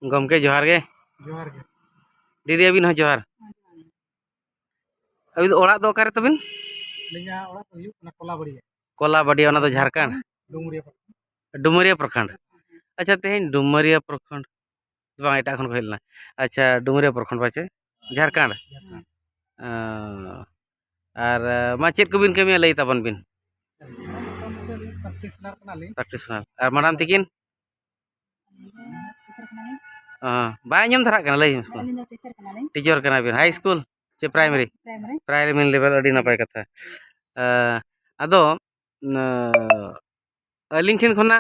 गमके जोहार गे जोहार गे दीदी अबिन हो जोहार अभी तो ओड़ा दो ओकारे तबिन लिंगा ओड़ा तो हुयुग कना कोलाबड़ी कोलाबाड़ी ओना दो झारखंड डुमरिया डुमरिया प्रखंड प्रखंड अच्छा तेहेन डुमरिया प्रखंड बांग एटा खन को हेलना अच्छा डुमरिया प्रखंड पाचे झारखंड और मा चेद को बिन कमिया लई ताबन बिन प्रैक्टिशनर और मैडम तकिन बाय आंजम धरा कना लई मुस्को टीचर कना बिन हाई स्कूल चे प्राइमरी प्राइमरी लेवल अड़ी नपाय कथा अदो अलिंग ठेन खना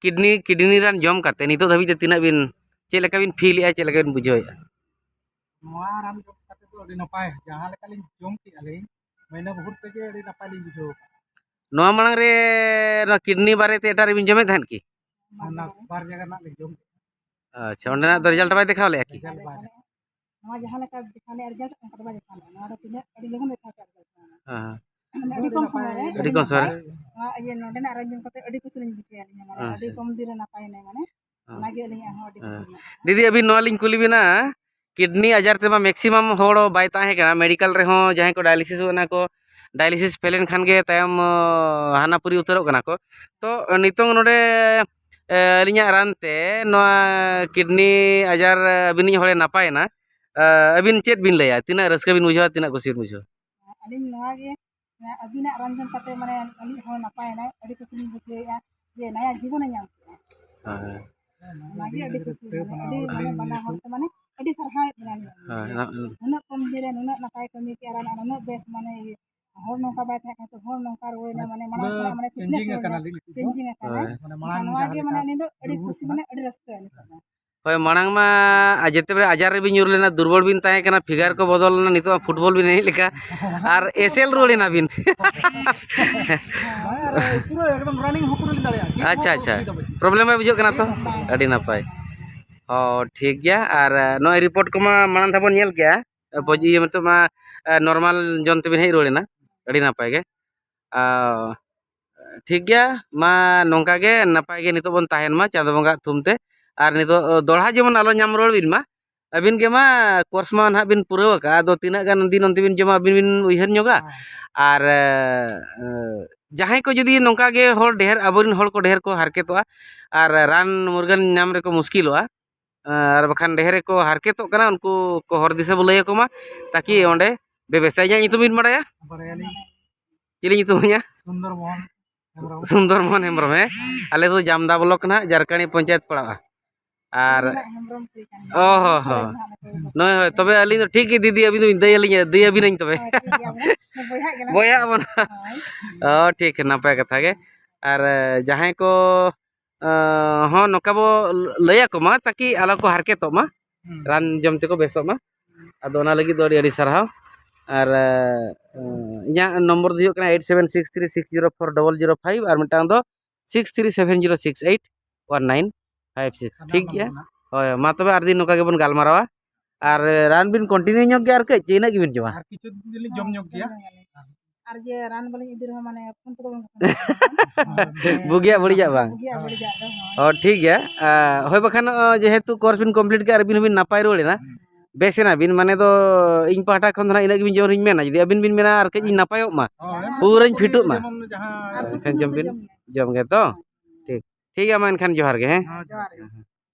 किडनी रान जम काते नितो धाबी ते तिना बिन चे लेका बिन फील ए चे लेका बिन बुझाव नवा रान जम काते तो अड़ी नपाय जहां लेका लिंग जम की आले महीना बहुत तेगे अड़ी नपाय लिंग बुझाव नवा मांग रे न किडनी बारे ते एटा रे बिन जमे थान की ना बार जगह ना लिंग जम अच्छा ओंडना दो रिजल्ट बाय देखाव ले की नवा जहां लेका दिखाले रिजल्ट उनका तो बाय दिखाले नवा तो तिना अड़ी लगन देखा के हां अड़ी कम समय अड़ी कम सर ये नोडे ना रंजन कते अड़ी कुछ लिंग बुझे माने अड़ी कम दिन नपाय नै माने नागे लिंग हो अड़ी कुछ दीदी अभी नवा लिंग कुली बिना किडनी आजार तेमा मैक्सिमम होड़ बाय ताहे कना मेडिकल रे हो जहां को डायलिसिस होना को डायलिसिस फेलेन खान गे तायम हानापुरी उतरो कना को तो नितोंग नोडे अलिया रानते नवा किडनी आजार अबिनी होड़े नापायना अबिन चेत बिन लया तिना रस्का बिन बुझाव तिना खुशी बुझाव अलिन नवा गे अबिना रंजन कते माने अलिन हो नापाय ना अड़ी कुछ लिंग बुझे जे नया जीवन ᱧᱟᱢ हां नागे अड़ी कुछ माने बना होते माने अड़ी सरहाय बना उना कम दिरे उना नापाय कमी के आरा उना बेस माने होर नोका बाय था तो होर नोका रोयना माने माना माने चेंजिंग माने माने माने नि दो अड़ी खुशी माने अड़ी रस्ता होय मांग मा जेते बे आजार रे बिन युर लेना दुर्बल बिन ताहे कना फिगर को बदल ना नितो फुटबॉल बिन लेका और एसएल रोलेना बिन पूरा एकदम रनिंग हो पूरा दाड़िया अच्छा अच्छा प्रॉब्लम में बुझो कना तो अड़ी नापाय ओ ठीक गया और नो रिपोर्ट को मा मानन थाबन नेल गया पजी मतलब मा नॉर्मल जन तबिन हे रोलेना अड़ी नापाय गे ठीक गया मा नोंका गे नापाय गे नितो बन ताहेन मा चांदो बंगा थुमते और नितो दोड़ा जेमन आलो नाम रोड़ बिन मा अबिन के मा कोर्स मा ना बिन पुराव का दो तीना गान दिन अंत बिन जमा बिन उइहर ñoगा और जहां को जदी नोंका गे होर ढेर अबरिन होर को ढेर को हारकेतोआ और रान मुर्गन नाम रे को मुश्किलोआ और बखान ढेर को हारकेतो कना उनको को हर दिशा बुलाय को मा ताकि ओंडे बेबेसा जा नितो बिन बड़ाया चिली नितो nya सुंदर मोहन हेम्ब्रम है आले तो जामदा ब्लॉक ना झारखंडी पंचायत पड़ा और ओहो हो नय हो तबे अली तो ठीक दीदी अभी तो दई अभी नहीं तबे बोया बन ओ ठीक है नपाय कथा गे और जहां को हो नोका बो लया को मा ताकि आलो को हारके तो मा रान जमते को बेसो मा अदो ना लगी दो अड़ी सरहाव और इया नंबर दो हुयो 8763604005 और मिटांग दो 6370681956 ठीक गया होय मा तबे आर दिन नोका गेबन गालमारावा और रान बिन कंटिन्यू ñok गया और के चेना गिबिन जमा और किछु दिन जम ñok गया और जे रान बोले इधर माने फोन तो बुगिया बढ़िया बांग और ठीक गया होय बखान जेहेतु कोर्स बिन कंप्लीट के आर बिन बिन नापाय रोलेना बेसेना बिन माने दो इन पाटा खन ना इना बिन जोरिन मेना जदी अबिन बिन मेना आर के इन नापायो मा पूरा फिटु मा खन जम बिन जम गे तो ठीक ठीक है मा एनखान जोहार गे हैं।